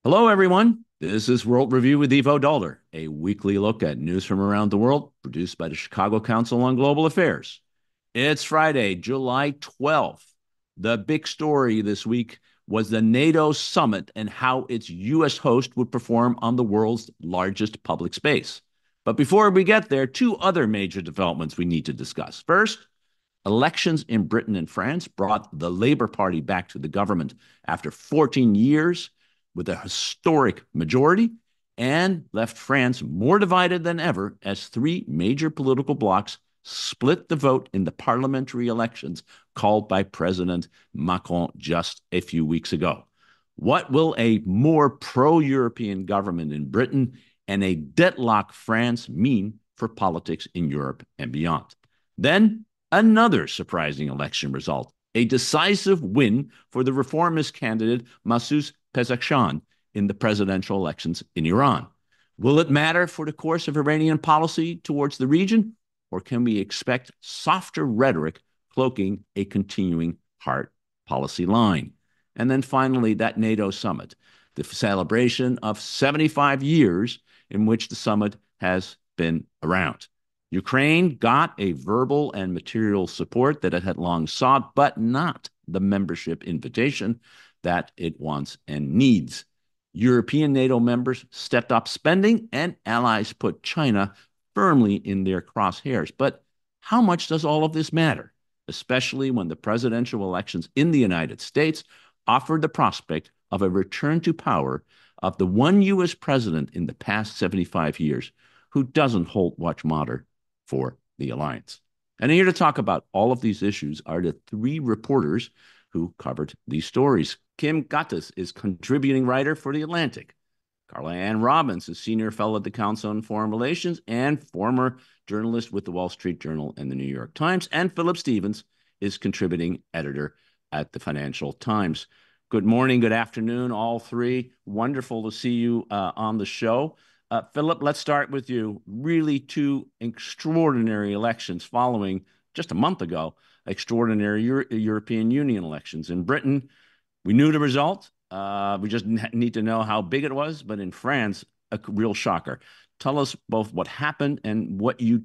Hello, everyone. This is World Review with Ivo Daalder, a weekly look at news from around the world produced by the Chicago Council on Global Affairs. It's Friday, July 12th. The big story this week was the NATO summit and how its U.S. host would perform on the world's largest public space. But before we get there, two other major developments we need to discuss. First, elections in Britain and France brought the Labour Party back to the government after 14 years with a historic majority and left France more divided than ever as three major political blocs split the vote in the parliamentary elections called by President Macron just a few weeks ago. What will a more pro European government in Britain and a deadlocked France mean for politics in Europe and beyond? Then, another surprising election result, a decisive win for the reformist candidate Masoud Pezeshkian in the presidential elections in Iran. Will it matter for the course of Iranian policy towards the region, or can we expect softer rhetoric cloaking a continuing hard policy line? And then finally, that NATO summit, the celebration of 75 years in which the summit has been around. Ukraine got a verbal and material support that it had long sought, but not the membership invitation that it wants and needs. European NATO members stepped up spending, and allies put China firmly in their crosshairs. But how much does all of this matter, especially when the presidential elections in the United States offered the prospect of a return to power of the one U.S. president in the past 75 years who doesn't hold much matter for the alliance? And here to talk about all of these issues are the three reporters who covered these stories. Kim Ghattas is contributing writer for The Atlantic. Carla Anne Robbins is senior fellow at the Council on Foreign Relations and former journalist with the Wall Street Journal and the New York Times. And Philip Stevens is contributing editor at the Financial Times. Good morning, good afternoon, all three. Wonderful to see you on the show. Philip, let's start with you. Really two extraordinary elections following just a month ago, extraordinary European Union elections. In Britain, we knew the result. We just need to know how big it was. But in France, a real shocker. Tell us both what happened and what you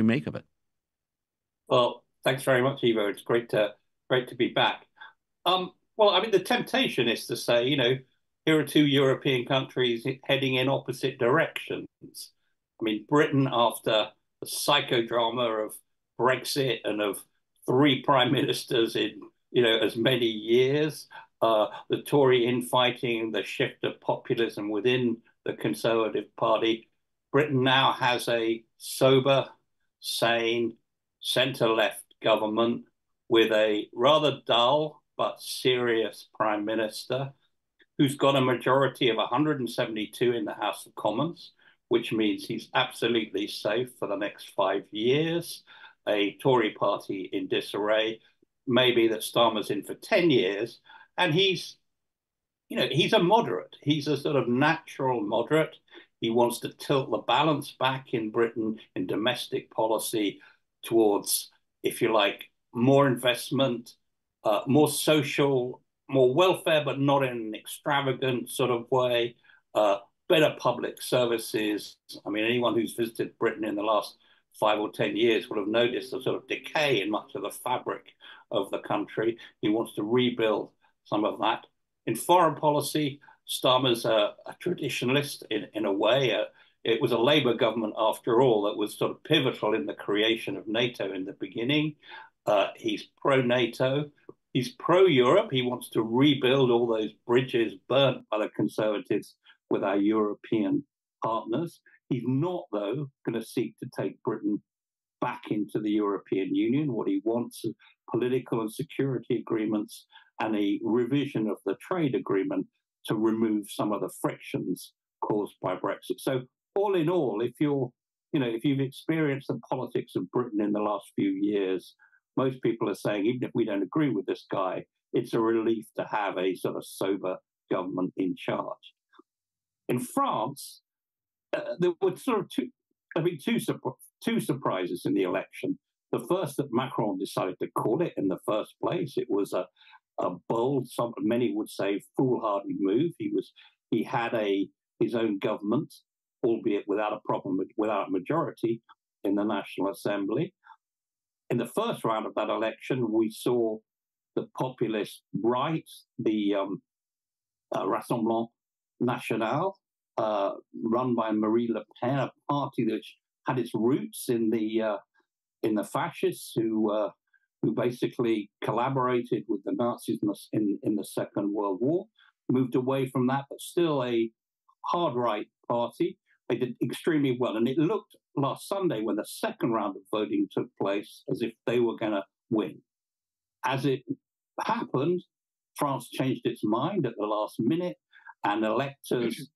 make of it. Well, thanks very much, Ivo. It's great to be back. Well, I mean, the temptation is to say, here are two European countries heading in opposite directions. I mean, Britain, after the psychodrama of Brexit and of three prime ministers in, as many years, the Tory infighting, the shift of populism within the Conservative Party, Britain now has a sober, sane, centre-left government with a rather dull but serious prime minister who's got a majority of 172 in the House of Commons, which means he's absolutely safe for the next 5 years. A Tory party in disarray, maybe that Starmer's in for 10 years. And he's a moderate. He's a sort of natural moderate. He wants to tilt the balance back in Britain in domestic policy towards, if you like, more investment, more social, more welfare, but not in an extravagant sort of way, better public services. I mean, anyone who's visited Britain in the last 5 or 10 years will have noticed a sort of decay in much of the fabric of the country. He wants to rebuild some of that. In foreign policy, Starmer's a traditionalist in a way. It was a Labour government, after all, that was sort of pivotal in the creation of NATO in the beginning. He's pro-NATO. He's pro-Europe. He wants to rebuild all those bridges burnt by the Conservatives with our European partners. He's not, though, going to seek to take Britain back into the European Union. What he wants is political and security agreements and a revision of the trade agreement to remove some of the frictions caused by Brexit. So all in all, if you've experienced the politics of Britain in the last few years, most people are saying, even if we don't agree with this guy, it's a relief to have a sort of sober government in charge. In France, there were sort of two surprises in the election. The first, that Macron decided to call it in the first place. It was a bold, many would say foolhardy move. He was He had his own government, albeit without a majority in the National Assembly. In the first round of that election, we saw the populist right, the Rassemblement National, run by Marine Le Pen, a party that had its roots in the fascists who basically collaborated with the Nazis in the Second World War, moved away from that, but still a hard right party. They did extremely well. And it looked last Sunday, when the second round of voting took place, as if they were going to win. As it happened, France changed its mind at the last minute, and electors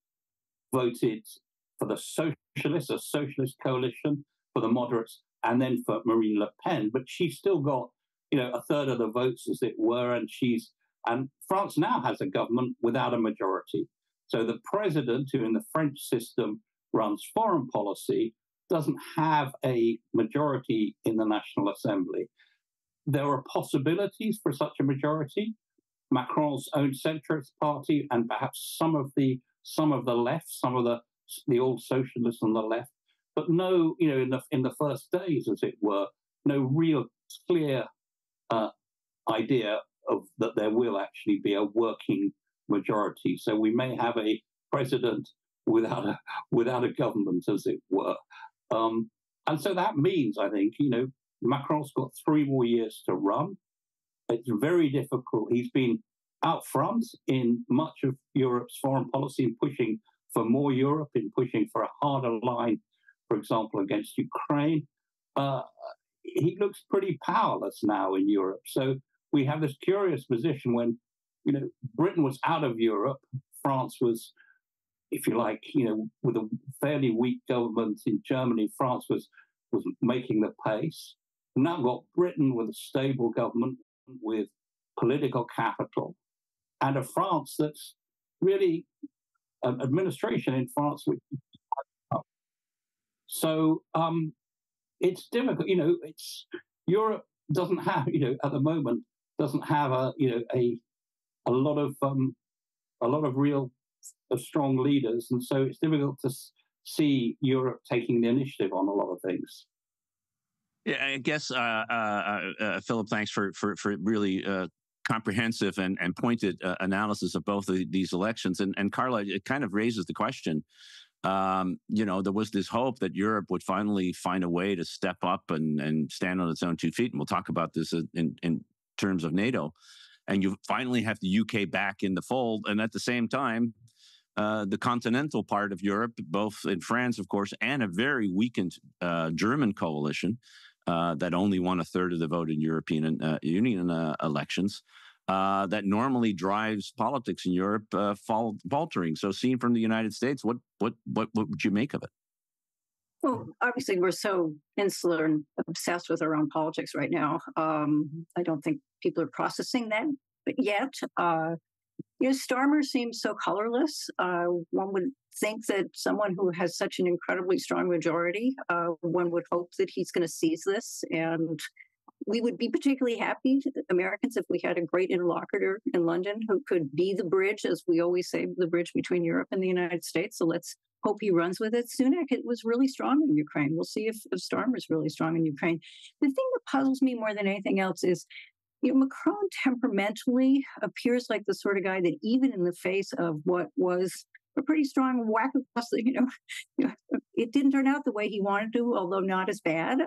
voted for the socialists, a socialist coalition, for the moderates, and then for Marine Le Pen. But she still got, a third of the votes, as it were, and France now has a government without a majority. So the president, who in the French system runs foreign policy, doesn't have a majority in the National Assembly. There are possibilities for such a majority. Macron's own centrist party, and perhaps some of the left, some of the old socialists on the left, but no, in the first days, as it were, no real clear idea of that there will actually be a working majority. So we may have a president without a government, as it were. And so that means, I think, Macron's got 3 more years to run. It's very difficult. He's been out front in much of Europe's foreign policy, in pushing for more Europe, in pushing for a harder line, for example, against Ukraine. He looks pretty powerless now in Europe. So we have this curious position when, Britain was out of Europe. France was, if you like, with a fairly weak government in Germany, France was making the pace. Now got Britain with a stable government, with political capital, and a France that's really an administration in France which is up. So it's difficult. It's Europe doesn't have, at the moment, doesn't have a lot of real strong leaders, and so it's difficult to see Europe taking the initiative on a lot of things. Yeah, I guess, Philip, thanks for really comprehensive and pointed analysis of both of these elections. And Carla, it kind of raises the question. There was this hope that Europe would finally find a way to step up and stand on its own 2 feet. And we'll talk about this in terms of NATO. And you finally have the UK back in the fold. And at the same time, the continental part of Europe, both in France, of course, and a very weakened German coalition that only won a third of the vote in European Union elections, that normally drives politics in Europe faltering. So, seen from the United States, what would you make of it? Well, obviously, we're so insular and obsessed with our own politics right now. I don't think people are processing that yet. Starmer seems so colorless. One would think that someone who has such an incredibly strong majority, one would hope that he's going to seize this. And we would be particularly happy, Americans, if we had a great interlocutor in London who could be the bridge, as we always say, the bridge between Europe and the United States. So let's hope he runs with it. Sunak was really strong in Ukraine. We'll see if Starmer is really strong in Ukraine. The thing that puzzles me more than anything else is, Macron temperamentally appears like the sort of guy that even in the face of what was a pretty strong whack across the, it didn't turn out the way he wanted to, although not as bad.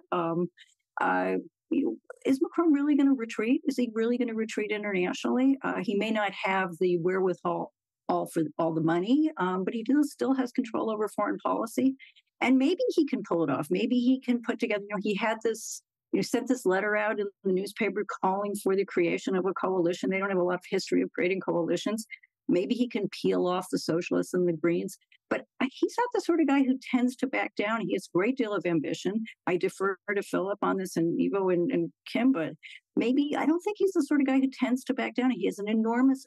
Is Macron really going to retreat? Is he really going to retreat internationally? He may not have the wherewithal for all the money, but he still has control over foreign policy. And maybe he can pull it off. Maybe he can put together, he had this, sent this letter out in the newspaper calling for the creation of a coalition. They don't have a lot of history of creating coalitions. Maybe he can peel off the socialists and the Greens. But he's not the sort of guy who tends to back down. He has a great deal of ambition. I defer to Philip on this, and Ivo and Kim, but maybe I don't think he's the sort of guy who tends to back down. He has an enormous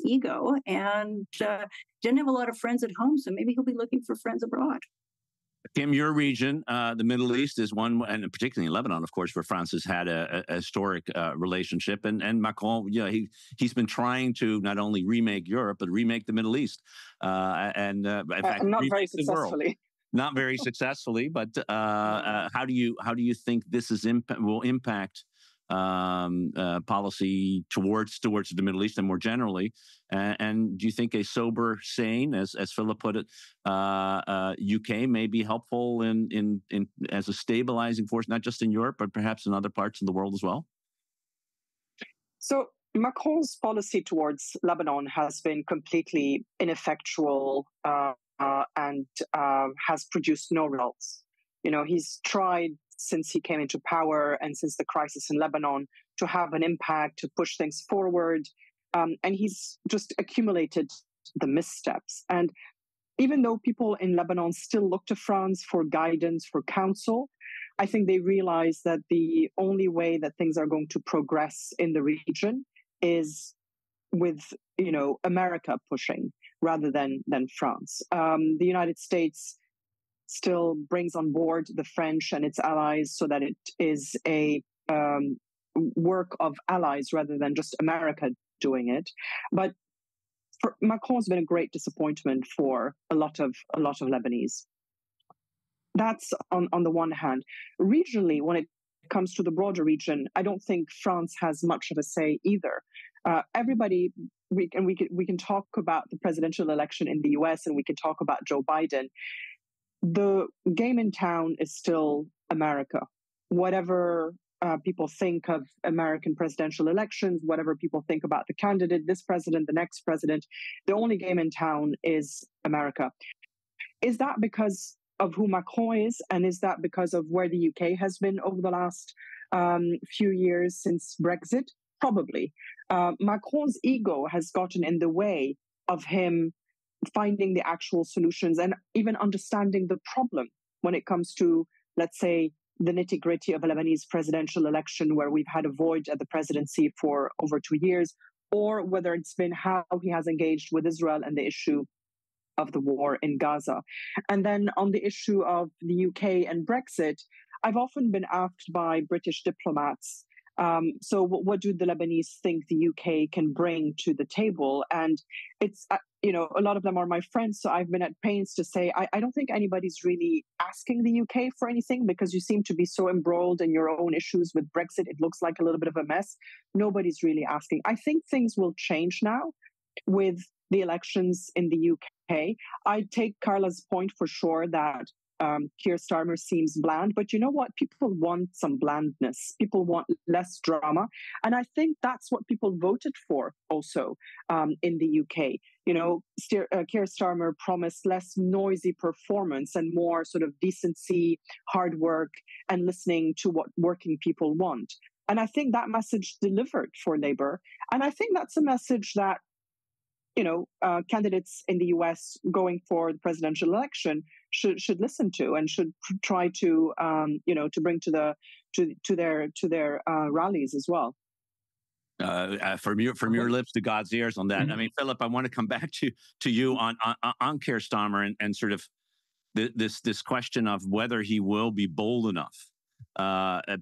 ego and didn't have a lot of friends at home, so maybe he'll be looking for friends abroad. Kim, your region, the Middle East, is one, and particularly in Lebanon, of course, where France has had a historic relationship. And Macron, he's been trying to not only remake Europe, but remake the Middle East. In fact, not very the world. successfully. Not very successfully, but how do you think this will impact policy towards the Middle East and more generally? And do you think a sober, sane, as Philip put it, UK may be helpful in as a stabilizing force, not just in Europe, but perhaps in other parts of the world as well? So Macron's policy towards Lebanon has been completely ineffectual and has produced no results. He's tried since he came into power and since the crisis in Lebanon to have an impact, to push things forward. And he's just accumulated the missteps. And even though people in Lebanon still look to France for guidance, for counsel, I think they realize that the only way that things are going to progress in the region is with, America pushing rather than France. The United States still brings on board the French and its allies so that it is a work of allies rather than just America doing it. But Macron's been a great disappointment for a lot of Lebanese. That's on the one hand. Regionally, when it comes to the broader region, I don't think France has much of a say either. Everybody, we can talk about the presidential election in the US, and we can talk about Joe Biden. The game in town is still America. Whatever people think of American presidential elections, whatever people think about the candidate, this president, the next president, the only game in town is America. Is that because of who Macron is? And is that because of where the UK has been over the last few years since Brexit? Probably. Macron's ego has gotten in the way of him finding the actual solutions and even understanding the problem when it comes to, let's say, the nitty-gritty of a Lebanese presidential election where we've had a void at the presidency for over 2 years, or whether it's been how he has engaged with Israel and the issue of the war in Gaza. And then on the issue of the UK and Brexit, I've often been asked by British diplomats, so what do the Lebanese think the UK can bring to the table? And it's, a lot of them are my friends, so I've been at pains to say, I don't think anybody's really asking the UK for anything because you seem to be so embroiled in your own issues with Brexit. It looks like a little bit of a mess. Nobody's really asking. I think things will change now with the elections in the UK. I take Carla's point for sure that Keir Starmer seems bland, but you know what? People want some blandness. People want less drama. And I think that's what people voted for also in the UK. Keir Starmer promised less noisy performance and more sort of decency, hard work, and listening to what working people want. And I think that message delivered for Labour. And I think that's a message that candidates in the US going for the presidential election should listen to and should try to to bring to their rallies as well. From your lips to God's ears on that. Mm-hmm. I mean, Philip, I want to come back to you on Keir Starmer and sort of this question of whether he will be bold enough,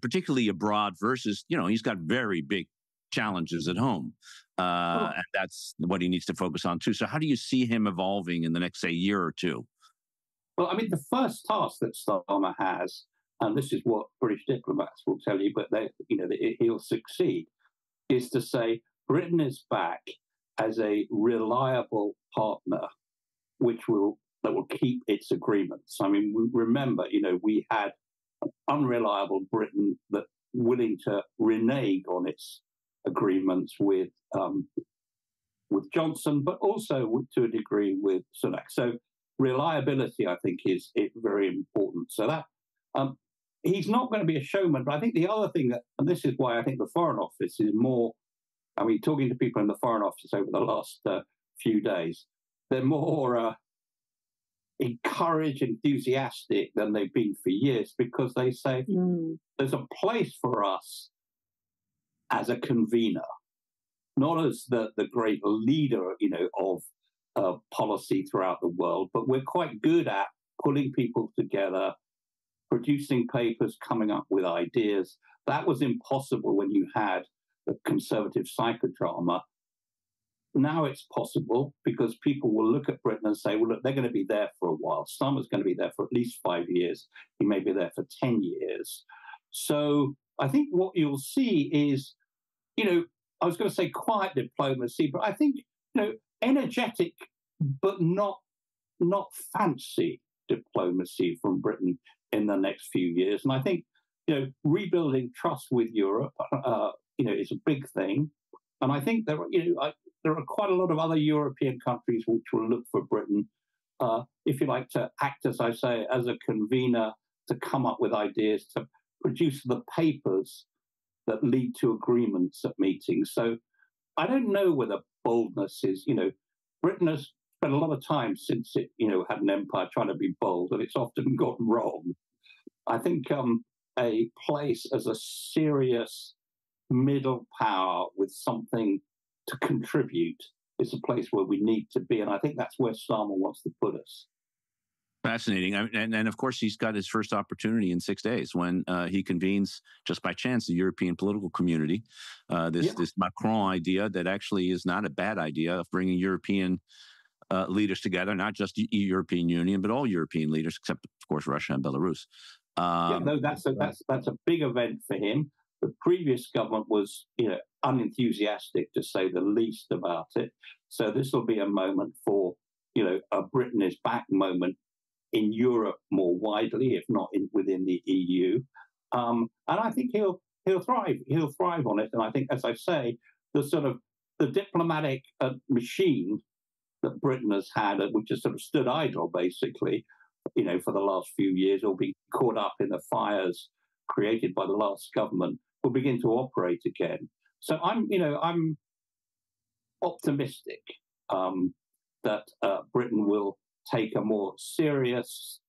particularly abroad versus he's got very big challenges at home. And that's what he needs to focus on too. So how do you see him evolving in the next, say, year or two? Well, I mean, the first task that Starmer has, and this is what British diplomats will tell you, but he'll succeed, is to say Britain is back as a reliable partner, that will keep its agreements. I mean, remember, we had an unreliable Britain that willing to renege on its agreements with Johnson, but also to a degree with Sunak. So reliability, I think, is very important. So that he's not going to be a showman. But I think the other thing and this is why I think the Foreign Office is more. I mean, talking to people in the Foreign Office over the last few days, they're more encouraged, enthusiastic than they've been for years because they say there's a place for us as a convener, not as the great leader, of policy throughout the world, but we're quite good at pulling people together, producing papers, coming up with ideas. That was impossible when you had the conservative psychodrama. Now it's possible because people will look at Britain and say, well, look, they're going to be there for a while. Starmer's going to be there for at least 5 years. He may be there for 10 years. So I think what you'll see is, I was going to say quiet diplomacy, but I think, energetic but not fancy diplomacy from Britain in the next few years. And I think, rebuilding trust with Europe, is a big thing. And I think there are quite a lot of other European countries which will look for Britain, if you like, to act, as I say, as a convener, to come up with ideas, to produce the papers that lead to agreements at meetings. So I don't know whether boldness is, Britain has spent a lot of time since it, had an empire trying to be bold, and it's often gotten wrong. I think a place as a serious middle power with something to contribute is a place where we need to be. And I think that's where Starmer wants to put us. Fascinating. And of course, he's got his first opportunity in 6 days when he convenes, just by chance, the European political community. This Macron idea that actually is not a bad idea of bringing European leaders together, not just the European Union, but all European leaders, except, of course, Russia and Belarus. That's a big event for him. The previous government was, unenthusiastic, to say the least, about it. So this will be a moment for, a Britain is back moment in Europe more widely, if not within the EU. And I think he'll thrive. He'll thrive on it. And I think, as I say, the diplomatic machine that Britain has had, which has sort of stood idle, basically, for the last few years, or be caught up in the fires created by the last government, will begin to operate again. So I'm optimistic that Britain will take a more serious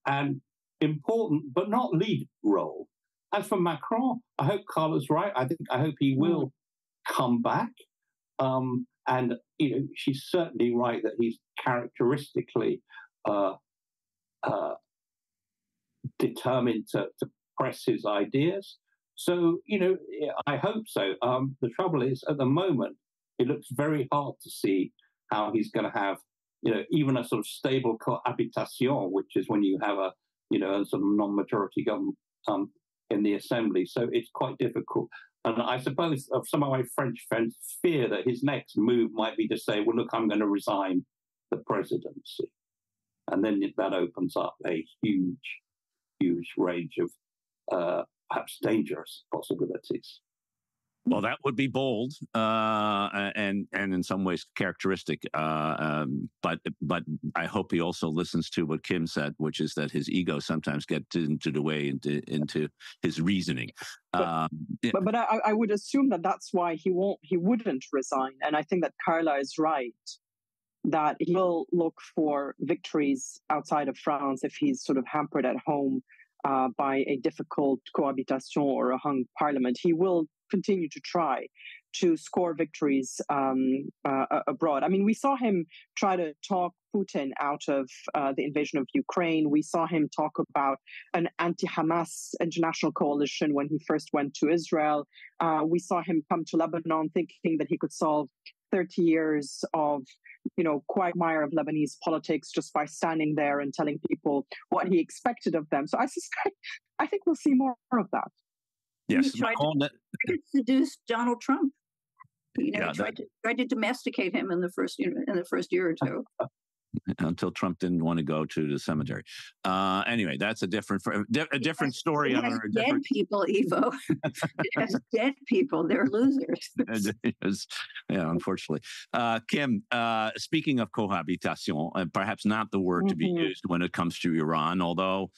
and important, but not lead role. As for Macron, I hope Carla's right. I hope he will come back. And she's certainly right that he's characteristically determined to press his ideas. So, I hope so. The trouble is, at the moment, it looks very hard to see how he's going to have, even a sort of stable cohabitation, which is when you have a sort of non-majority government in the assembly. So it's quite difficult. And I suppose some of my French friends fear that his next move might be to say, well, look, I'm going to resign the presidency. And then that opens up a huge range of perhaps dangerous possibilities. Well, that would be bold and in some ways characteristic. But I hope he also listens to what Kim said, which is that his ego sometimes gets into the way into his reasoning. But I would assume that that's why he wouldn't resign. And I think that Carla is right, that he will look for victories outside of France if he's sort of hampered at home by a difficult cohabitation or a hung parliament. He will continue to try to score victories abroad. I mean, we saw him try to talk Putin out of the invasion of Ukraine. We saw him talk about an anti-Hamas international coalition when he first went to Israel. We saw him come to Lebanon thinking that he could solve 30 years of quagmire of Lebanese politics just by standing there and telling people what he expected of them. So I think we'll see more of that. Yes, he tried to seduce Donald Trump. Tried to domesticate him in the first year or two. Until Trump didn't want to go to the cemetery. Anyway, that's a different story. It has dead people, Ivo. It has dead people. They're losers. Yeah, unfortunately. Kim, speaking of cohabitation, perhaps not the word to be used when it comes to Iran, although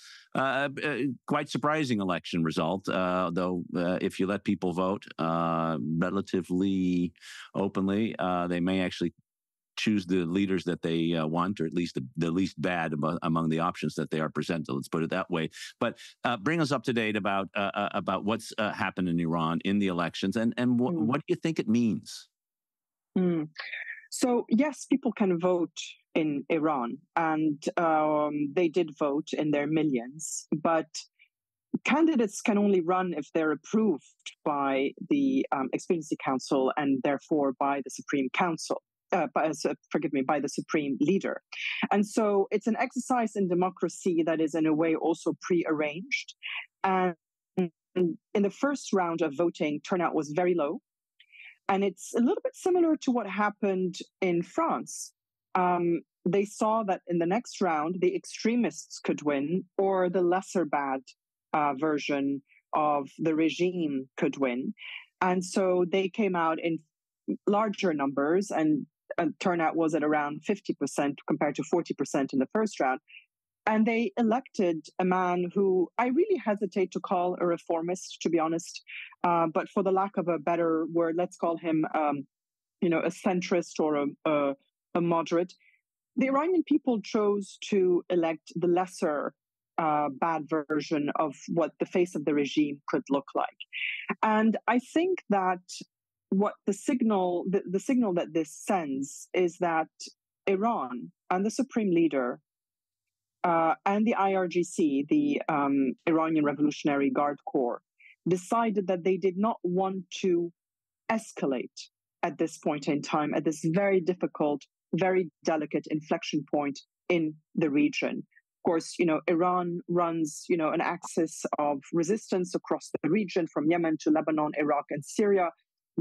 quite surprising election result, though if you let people vote relatively openly, they may actually choose the leaders that they want, or at least the least bad among the options that they are presented. Let's put it that way. But bring us up to date about what's happened in Iran in the elections, and what do you think it means? So yes, people can vote in Iran, and they did vote in their millions. But candidates can only run if they're approved by the Expediency Council and therefore by the Supreme Council. By the Supreme Leader. And so it's an exercise in democracy that is in a way also pre-arranged. And in the first round of voting, turnout was very low. And it's a little bit similar to what happened in France. They saw that in the next round, the extremists could win, or the lesser bad version of the regime could win. And so they came out in larger numbers, and turnout was at around 50% compared to 40% in the first round. And they elected a man who I really hesitate to call a reformist, to be honest. But for the lack of a better word, let's call him, a centrist or a moderate. The Iranian people chose to elect the lesser bad version of what the face of the regime could look like. And I think that what the signal that this sends is that Iran and the Supreme Leader and the IRGC, the Iranian Revolutionary Guard Corps, decided that they did not want to escalate at this point in time, at this very difficult, very delicate inflection point in the region. Of course, Iran runs, an axis of resistance across the region from Yemen to Lebanon, Iraq, and Syria,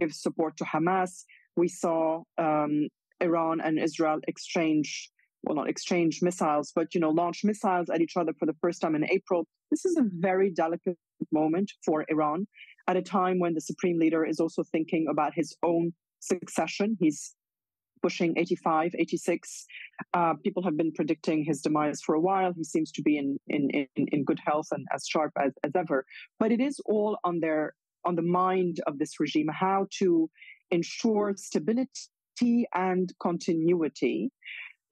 gives support to Hamas. We saw Iran and Israel not exchange missiles, but, launch missiles at each other for the first time in April. This is a very delicate moment for Iran at a time when the Supreme Leader is also thinking about his own succession. He's pushing 85, 86. People have been predicting his demise for a while. He seems to be in good health and as sharp as ever. But it is all on the mind of this regime, how to ensure stability and continuity.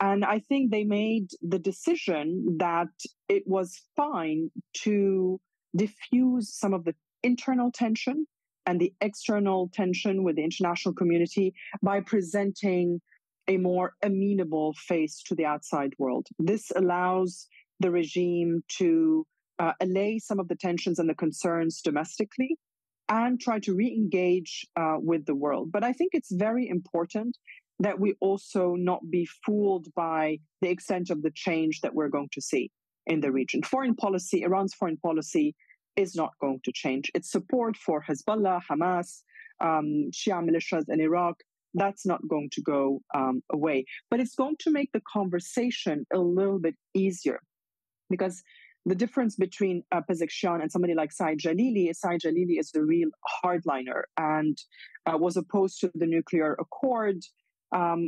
And I think they made the decision that it was fine to diffuse some of the internal tension and the external tension with the international community by presenting a more amenable face to the outside world. This allows the regime to allay some of the tensions and the concerns domestically and try to re-engage with the world. But I think it's very important that we also not be fooled by the extent of the change that we're going to see in the region. Foreign policy, Iran's foreign policy is not going to change. Its support for Hezbollah, Hamas, Shia militias in Iraq, that's not going to go away. But it's going to make the conversation a little bit easier, because the difference between Pezeshkian and somebody like Saeed Jalili is the real hardliner and was opposed to the nuclear accord,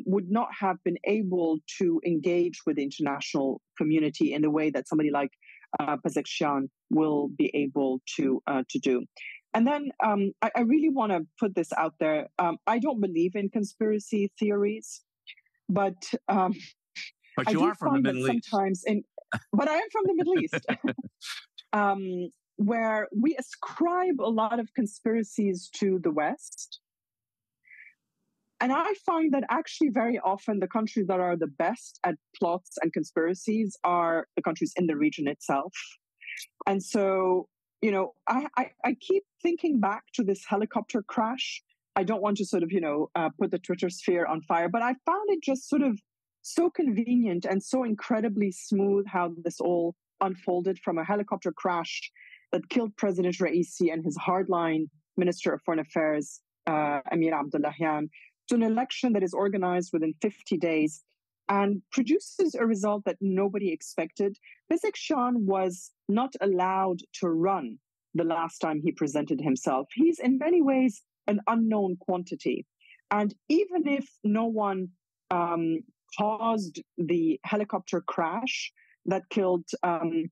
would not have been able to engage with the international community in the way that somebody like Pezeshkian will be able to do. And then I really want to put this out there. I don't believe in conspiracy theories, but you are from the Middle East. But I am from the Middle East, where we ascribe a lot of conspiracies to the West. And I find that actually very often the countries that are the best at plots and conspiracies are the countries in the region itself. And so, I keep thinking back to this helicopter crash. I don't want to sort of, put the Twitter sphere on fire, but I found it just sort of so convenient and so incredibly smooth how this all unfolded, from a helicopter crash that killed President Raisi and his hardline Minister of Foreign Affairs, Amir Abdullahian, to an election that is organized within 50 days and produces a result that nobody expected. Pezeshkian was not allowed to run the last time he presented himself. He's in many ways an unknown quantity. And even if no one caused the helicopter crash that killed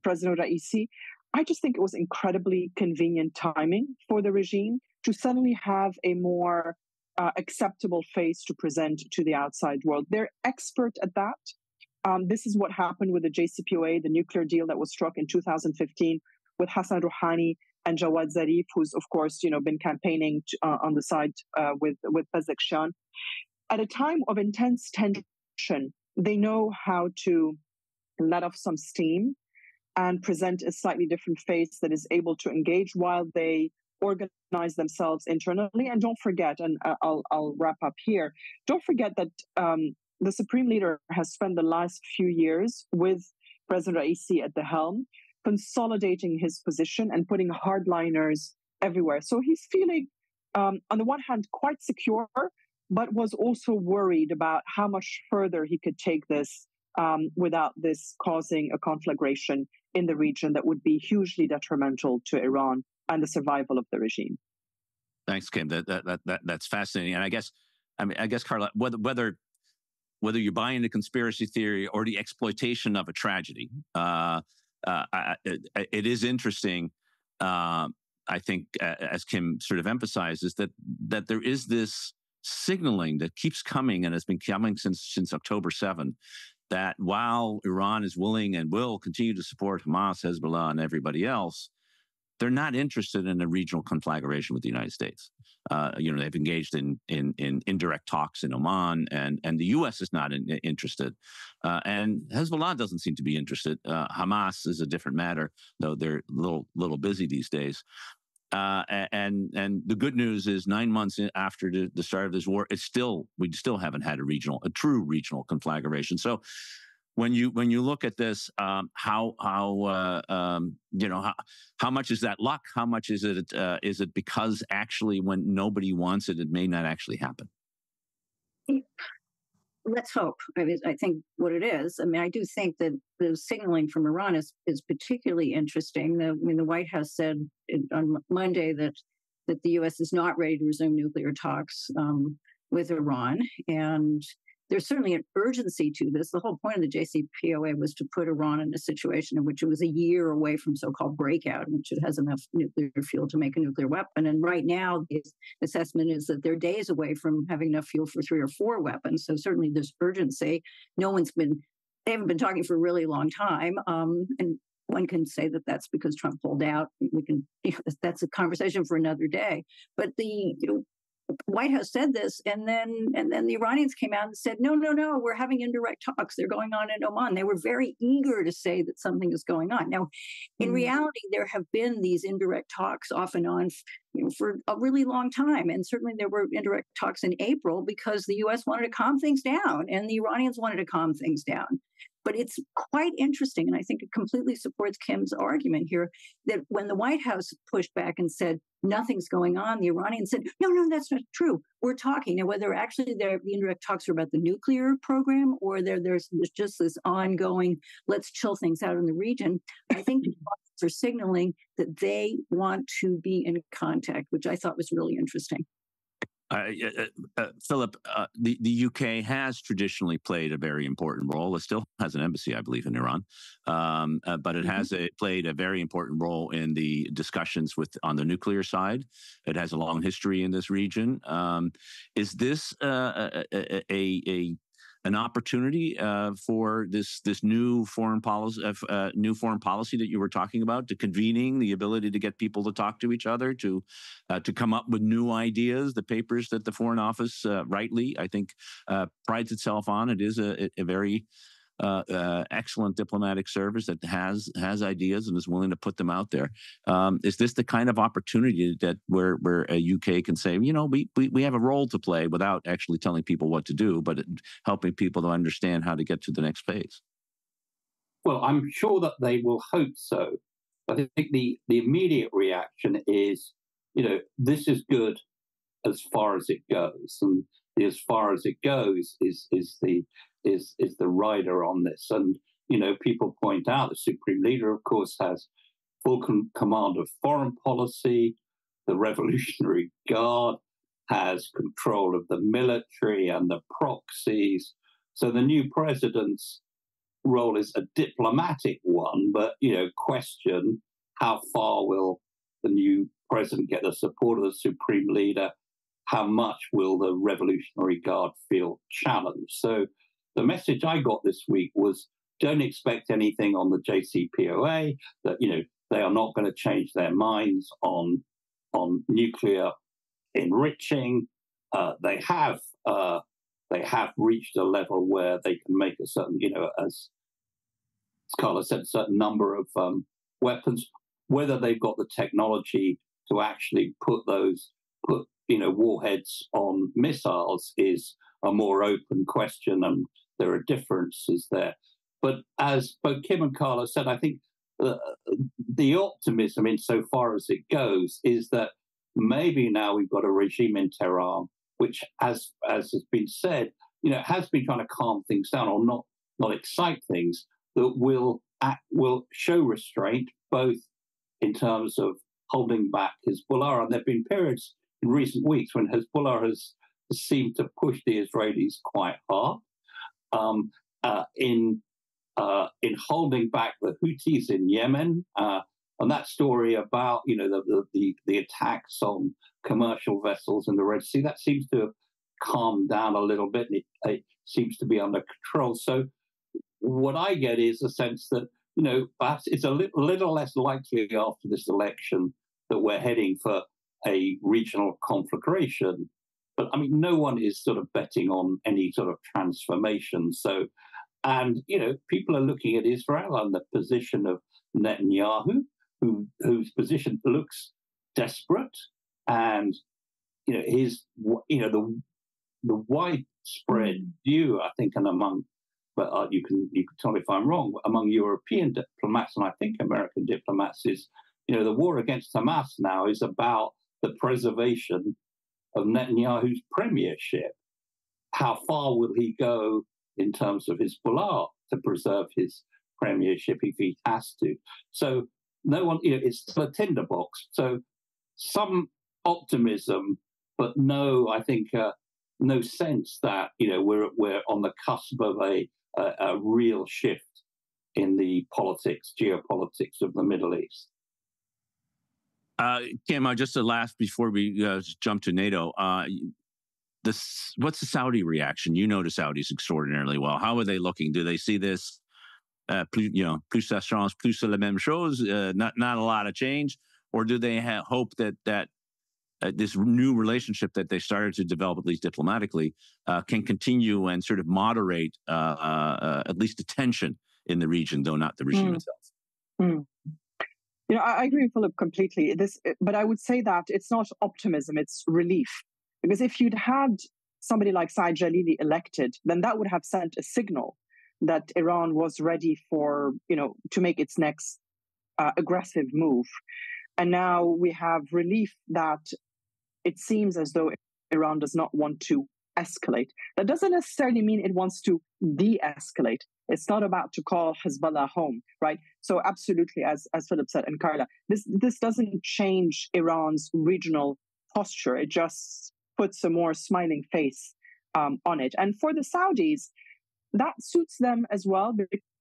President Raisi, I just think it was incredibly convenient timing for the regime to suddenly have a more acceptable face to present to the outside world. They're expert at that. This is what happened with the JCPOA, the nuclear deal that was struck in 2015 with Hassan Rouhani and Jawad Zarif, who's, of course, been campaigning on the side with Pezeshkian. At a time of intense tension they know how to let off some steam and present a slightly different face that is able to engage while they organize themselves internally. And don't forget, and I'll wrap up here, don't forget that the Supreme Leader has spent the last few years with President Raisi at the helm, consolidating his position and putting hardliners everywhere. So he's feeling, on the one hand, quite secure, but was also worried about how much further he could take this without this causing a conflagration in the region that would be hugely detrimental to Iran and the survival of the regime. Thanks, Kim. That's fascinating. And I guess, Carla, whether you buy into conspiracy theory or the exploitation of a tragedy, it is interesting. I think, as Kim sort of emphasizes, that there is this signaling that keeps coming and has been coming since October 7, that while Iran is willing and will continue to support Hamas, Hezbollah, and everybody else, they're not interested in a regional conflagration with the United States. They've engaged in indirect talks in Oman, and the U.S. is not interested. And Hezbollah doesn't seem to be interested. Hamas is a different matter, though they're a little busy these days. And the good news is 9 months after the start of this war, we still haven't had a true regional conflagration. So when you look at this, how much is that luck? How much is it because actually when nobody wants it, it may not actually happen? Let's hope. I think what it is. I do think that the signaling from Iran is particularly interesting. The White House said on Monday that the U.S. is not ready to resume nuclear talks with Iran, and there's certainly an urgency to this. The whole point of the JCPOA was to put Iran in a situation in which it was a year away from so-called breakout, in which it has enough nuclear fuel to make a nuclear weapon. And right now, the assessment is that they're days away from having enough fuel for 3 or 4 weapons. So certainly there's urgency. They haven't been talking for a really long time. And one can say that that's because Trump pulled out. That's a conversation for another day. But the White House said this, and then the Iranians came out and said, no, we're having indirect talks. They're going on in Oman. They were very eager to say that something is going on. Now, in reality, there have been these indirect talks off and on for a really long time. And certainly there were indirect talks in April because the U.S. wanted to calm things down and the Iranians wanted to calm things down. But it's quite interesting, and I think it completely supports Kim's argument here, that when the White House pushed back and said nothing's going on, the Iranians said, no, that's not true. We're talking. Now, whether actually the indirect talks are about the nuclear program or there's just this ongoing, let's chill things out in the region, I think are signaling that they want to be in contact, which I thought was really interesting. Philip, the UK has traditionally played a very important role. It still has an embassy, I believe, in Iran, but it has played a very important role in the discussions on the nuclear side. It has a long history in this region. Is this an opportunity for this new foreign policy that you were talking about, to convening, the ability to get people to talk to each other, to come up with new ideas? The papers that the Foreign Office rightly, I think, prides itself on. It is a very excellent diplomatic service that has ideas and is willing to put them out there. Is this the kind of opportunity that where a UK can say, we have a role to play without actually telling people what to do, but helping people to understand how to get to the next phase? Well, I'm sure that they will hope so. I think the immediate reaction is, this is good as far as it goes, and the as far as it goes is the rider on this. And, people point out the Supreme Leader, of course, has full command of foreign policy. The Revolutionary Guard has control of the military and the proxies. So the new president's role is a diplomatic one, but, question how far will the new president get the support of the Supreme Leader? How much will the Revolutionary Guard feel challenged? So the message I got this week was, don't expect anything on the JCPOA, that, they are not going to change their minds on nuclear enriching. They have they have reached a level where they can make a certain, as Carla said, a certain number of weapons. Whether they've got the technology to actually put warheads on missiles is a more open question, and there are differences there. But as both Kim and Carla said, I think the optimism, insofar as it goes, is that maybe now we've got a regime in Tehran which, as has been said, has been trying to calm things down or not excite things, that will show restraint, both in terms of holding back Hezbollah. And there have been periods in recent weeks when Hezbollah has seemed to push the Israelis quite hard in holding back the Houthis in Yemen. And that story about the attacks on commercial vessels in the Red Sea, that seems to have calmed down a little bit. It seems to be under control. So what I get is a sense that perhaps it's a little less likely after this election that we're heading for a regional conflagration. But I mean, no one is sort of betting on any sort of transformation. So, and people are looking at Israel and the position of Netanyahu, whose position looks desperate, and the widespread view, I think, and among, but you can tell me if I'm wrong, among European diplomats and I think American diplomats, is the war against Hamas now is about the preservation of Netanyahu's premiership. How far will he go in terms of Hezbollah to preserve his premiership if he has to? So no one, it's still a tinderbox. So some optimism, but no, I think no sense that we're on the cusp of a real shift in the geopolitics of the Middle East. Kim, just the last before we jump to NATO. What's the Saudi reaction? You know the Saudis extraordinarily well. How are they looking? Do they see this? Plus ça change, plus c'est la même chose. Not a lot of change, or do they hope that this new relationship that they started to develop, at least diplomatically, can continue and sort of moderate at least the tension in the region, though not the regime itself? Mm. I agree with Philip completely. But I would say that it's not optimism; it's relief. Because if you'd had somebody like Saeed Jalili elected, then that would have sent a signal that Iran was ready for, to make its next aggressive move. And now we have relief that it seems as though Iran does not want to escalate. That doesn't necessarily mean it wants to de-escalate. It's not about to call Hezbollah home, right? So absolutely, as Philip said, and Carla, this doesn't change Iran's regional posture. It just puts a more smiling face on it. And for the Saudis, that suits them as well,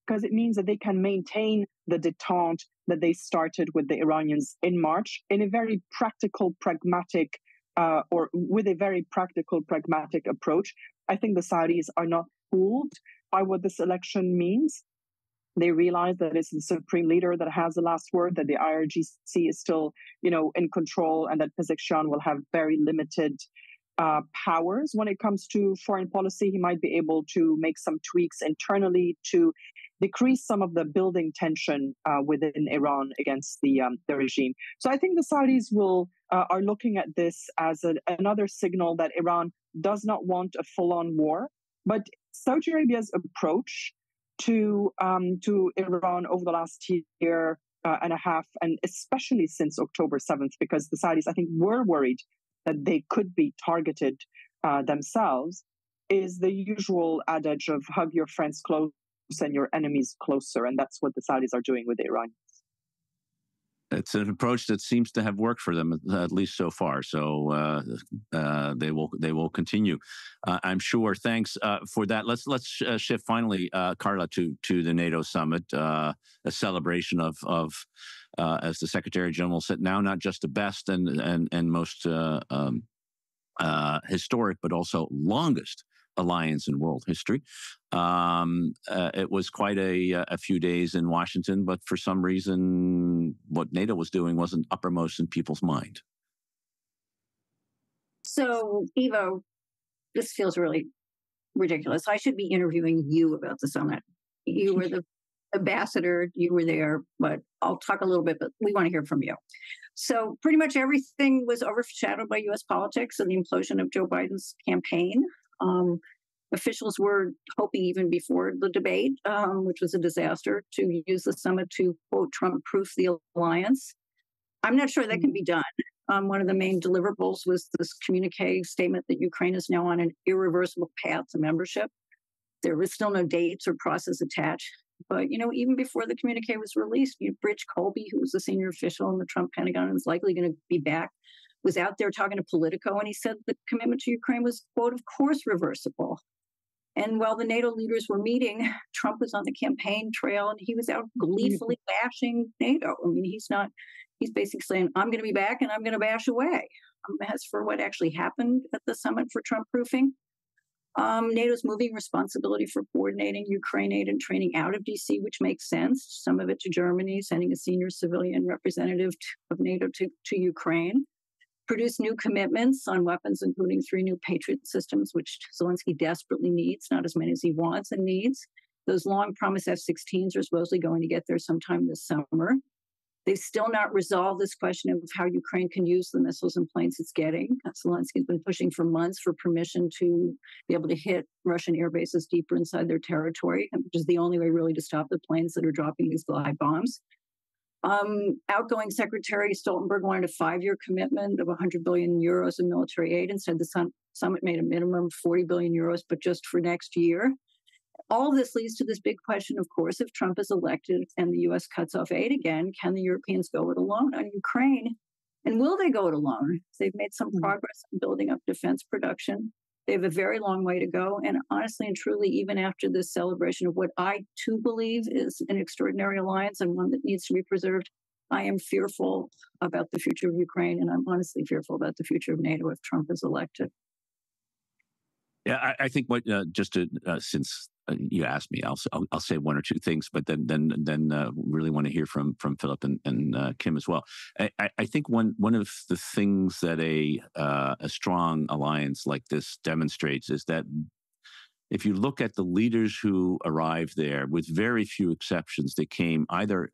because it means that they can maintain the détente that they started with the Iranians in March in a very practical, pragmatic, or with a very practical, pragmatic approach. I think the Saudis are not fooled by what this election means. They realize that it's the supreme leader that has the last word, that the IRGC is still, in control, and that Pezeshkian will have very limited powers when it comes to foreign policy. He might be able to make some tweaks internally to decrease some of the building tension within Iran against the regime. So I think the Saudis are looking at this as another signal that Iran does not want a full-on war, but Saudi Arabia's approach to Iran over the last year and a half, and especially since October 7th, because the Saudis, I think, were worried that they could be targeted themselves, is the usual adage of hug your friends close and your enemies closer. And that's what the Saudis are doing with the Iranians. It's an approach that seems to have worked for them, at least so far. So they will continue, I'm sure. Thanks for that. Let's shift finally, Carla, to the NATO summit, a celebration of as the Secretary General said, now not just the best and most historic, but also longest alliance in world history. It was quite a few days in Washington, but for some reason, what NATO was doing wasn't uppermost in people's mind. So, Ivo, this feels really ridiculous. I should be interviewing you about the summit. You were the ambassador, you were there, but I'll talk a little bit, but we want to hear from you. So pretty much everything was overshadowed by U.S. politics and the implosion of Joe Biden's campaign. Officials were hoping even before the debate, which was a disaster, to use the summit to, quote, Trump-proof the alliance. I'm not sure that can be done. One of the main deliverables was this communique statement that Ukraine is now on an irreversible path to membership. There was still no dates or process attached. But, even before the communique was released, Bridge Colby, who was a senior official in the Trump Pentagon and was likely going to be back, was out there talking to Politico, and he said the commitment to Ukraine was, quote, of course, reversible. And while the NATO leaders were meeting, Trump was on the campaign trail, and he was out gleefully bashing NATO. I mean, he's basically saying, I'm going to be back and I'm going to bash away. As for what actually happened at the summit for Trump proofing, NATO's moving responsibility for coordinating Ukraine aid and training out of D.C., which makes sense. Some of it to Germany, sending a senior civilian representative of NATO to Ukraine. Produced new commitments on weapons, including 3 new Patriot systems, which Zelensky desperately needs, not as many as he wants and needs. Those long-promised F-16s are supposedly going to get there sometime this summer. They've still not resolved this question of how Ukraine can use the missiles and planes it's getting. Zelensky's been pushing for months for permission to be able to hit Russian air bases deeper inside their territory, which is the only way really to stop the planes that are dropping these glide bombs. Outgoing Secretary Stoltenberg wanted a 5-year commitment of 100 billion euros in military aid. Instead, the summit made a minimum of 40 billion euros, but just for next year. All of this leads to this big question, of course, if Trump is elected and the U.S. cuts off aid again, can the Europeans go it alone on Ukraine? And will they go it alone? They've made some progress in building up defense production. They have a very long way to go. And honestly and truly, even after this celebration of what I too believe is an extraordinary alliance and one that needs to be preserved, I am fearful about the future of Ukraine. And I'm honestly fearful about the future of NATO if Trump is elected. Yeah, I think what since you asked me, I'll say one or two things, but then really want to hear from Philip and Kim as well. I think one of the things that a strong alliance like this demonstrates is that if you look at the leaders who arrived there, with very few exceptions, they came either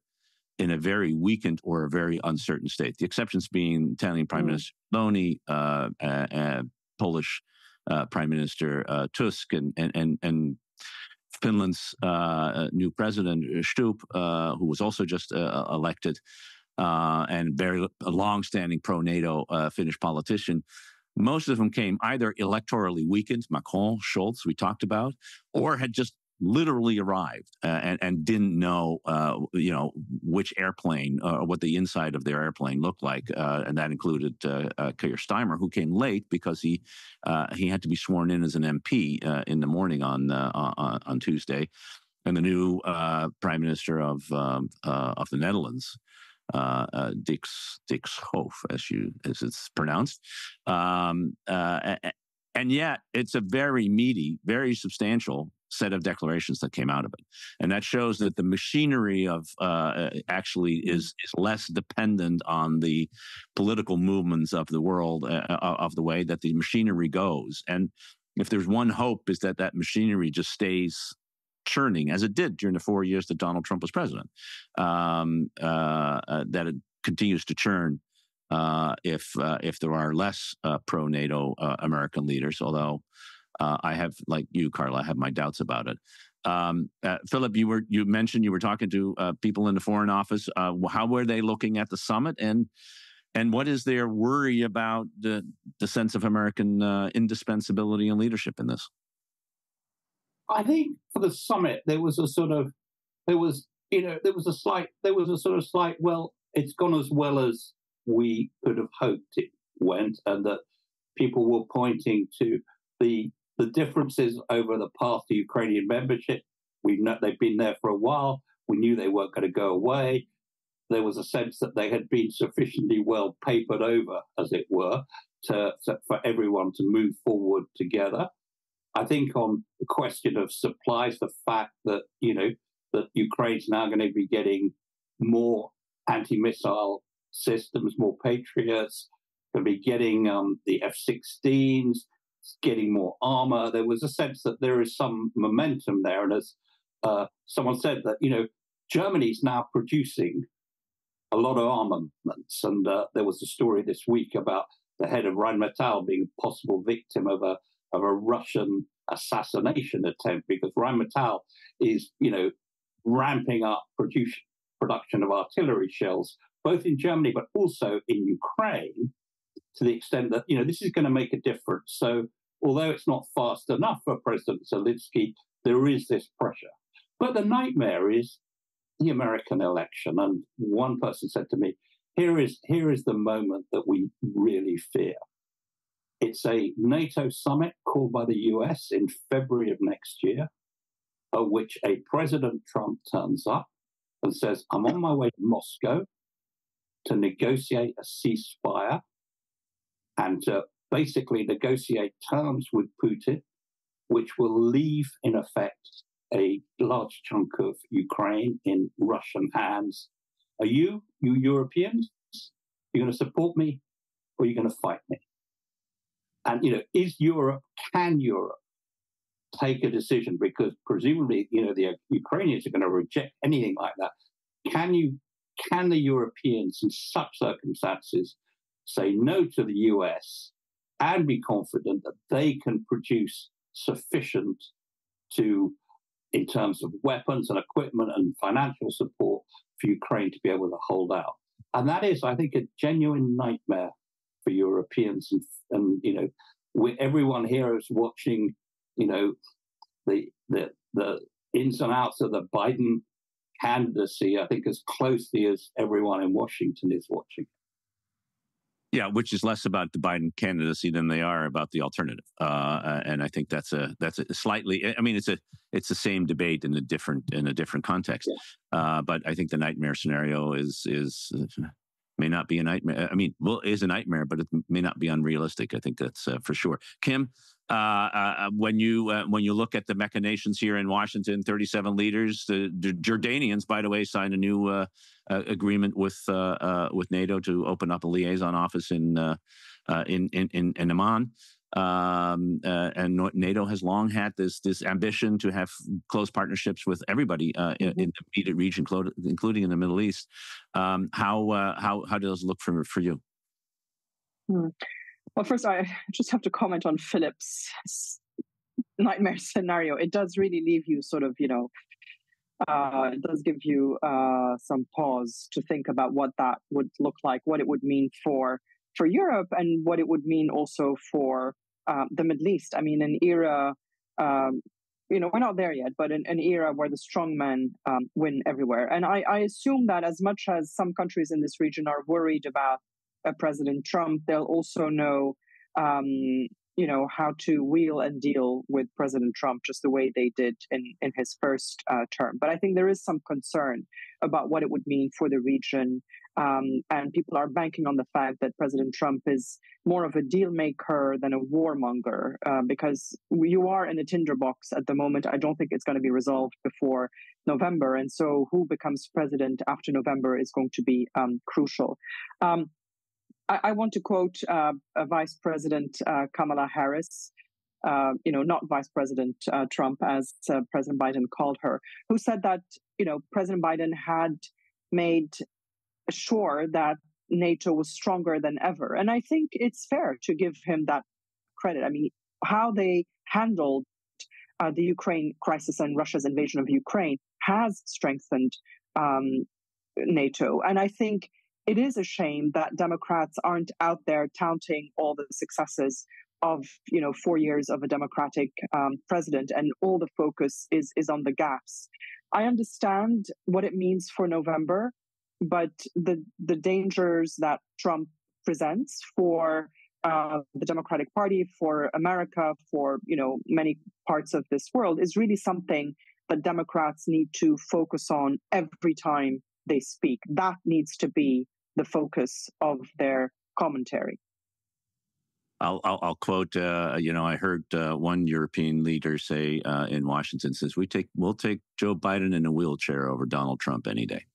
in a very weakened or a very uncertain state. The exceptions being Italian Prime Minister Meloni, Polish Prime Minister Tusk, and Finland's new president Stubb, who was also just elected, and a long-standing pro-NATO Finnish politician. Most of them came either electorally weakened, Macron, Scholz, we talked about, or had just literally arrived and didn't know, which airplane or what the inside of their airplane looked like, and that included Keir Starmer, who came late because he had to be sworn in as an MP in the morning on Tuesday, and the new Prime Minister of the Netherlands, Dijkhoff, as it's pronounced. And yet, it's a very meaty, very substantial set of declarations that came out of it. And that shows that the machinery of actually is less dependent on the political movements of the world, of the way that the machinery goes. And if there's one hope, is that machinery just stays churning, as it did during the 4 years that Donald Trump was president, that it continues to churn if there are less pro-NATO American leaders, although I have, like you, Carla, I have my doubts about it. Philip, you mentioned you were talking to people in the Foreign Office. How were they looking at the summit, and what is their worry about the sense of American indispensability and leadership in this? I think for the summit there was a sort of slight, well, it's gone as well as we could have hoped it went, and that people were pointing to the differences over the path to Ukrainian membership. They've been there for a while. We knew they weren't going to go away. There was a sense that they had been sufficiently well papered over, as it were, for everyone to move forward together. I think on the question of supplies, the fact that that Ukraine's now going to be getting more anti-missile systems, more Patriots, going to be getting the F-16s, getting more armor. There was a sense that there is some momentum there. And as someone said, that, Germany's now producing a lot of armaments. And there was a story this week about the head of Rheinmetall being a possible victim of a Russian assassination attempt, because Rheinmetall is, ramping up production of artillery shells, both in Germany but also in Ukraine, to the extent that, this is going to make a difference. So although it's not fast enough for President Zelensky, there is this pressure. But the nightmare is the American election. And one person said to me, here is the moment that we really fear. It's a NATO summit called by the US in February of next year, at which a President Trump turns up and says, I'm on my way to Moscow to negotiate a ceasefire and to basically negotiate terms with Putin, which will leave, in effect, a large chunk of Ukraine in Russian hands. Are you Europeans, you're going to support me, or are you going to fight me? And, can Europe take a decision? Because presumably, the Ukrainians are going to reject anything like that. Can the Europeans in such circumstances say no to the US and be confident that they can produce sufficient in terms of weapons and equipment and financial support for Ukraine to be able to hold out? And that is, I think, a genuine nightmare for Europeans. And everyone here is watching, the ins and outs of the Biden candidacy, I think, as closely as everyone in Washington is watching. Yeah, which is less about the Biden candidacy than they are about the alternative, and I think that's a slightly. I mean, it's the same debate in a different context, yeah. But I think the nightmare scenario is may not be a nightmare. I mean, is a nightmare, but it may not be unrealistic. I think that's for sure. Kim, when you look at the machinations here in Washington, 37 leaders, the Jordanians, by the way, signed a new agreement with NATO to open up a liaison office in Amman. And NATO has long had this ambition to have close partnerships with everybody in the immediate region, including in the Middle East. How does it look for you? Well, first, I just have to comment on Philip's nightmare scenario. It does really leave you sort of, it does give you some pause to think about what that would look like, what it would mean for Europe, and what it would mean also for the Middle East. I mean, an era, we're not there yet, but an era where the strong men win everywhere. And I assume that as much as some countries in this region are worried about President Trump, they'll also know, how to wheel and deal with President Trump just the way they did in his first term. But I think there is some concern about what it would mean for the region. And people are banking on the fact that President Trump is more of a deal maker than a warmonger, because you are in a tinderbox at the moment. I don't think it's going to be resolved before November. And so who becomes president after November is going to be crucial. I want to quote Vice President Kamala Harris, not Vice President Trump, as President Biden called her, who said that, President Biden had made sure that NATO was stronger than ever. And I think it's fair to give him that credit. I mean, how they handled the Ukraine crisis and Russia's invasion of Ukraine has strengthened NATO. And I think it is a shame that Democrats aren't out there touting all the successes of 4 years of a Democratic president, and all the focus is on the gaps. I understand what it means for November, but the dangers that Trump presents for the Democratic Party, for America, for many parts of this world is really something that Democrats need to focus on every time they speak. That needs to be the focus of their commentary. I'll quote. I heard one European leader say in Washington, says we'll take Joe Biden in a wheelchair over Donald Trump any day,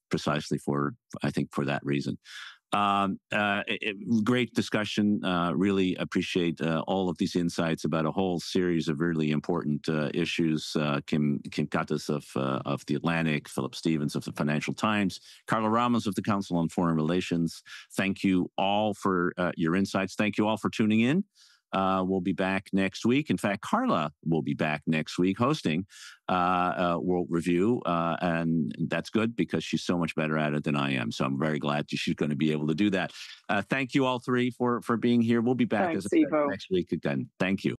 precisely for that reason. Great discussion. Really appreciate all of these insights about a whole series of really important issues. Kim Ghattas of The Atlantic, Philip Stevens of the Financial Times, Carla Robbins of the Council on Foreign Relations. Thank you all for your insights. Thank you all for tuning in. We'll be back next week. In fact, Carla will be back next week hosting World Review, and that's good because she's so much better at it than I am. So I'm very glad she's going to be able to do that. Thank you all three for being here. We'll be back Thanks, Ivo. next week again. Thank you.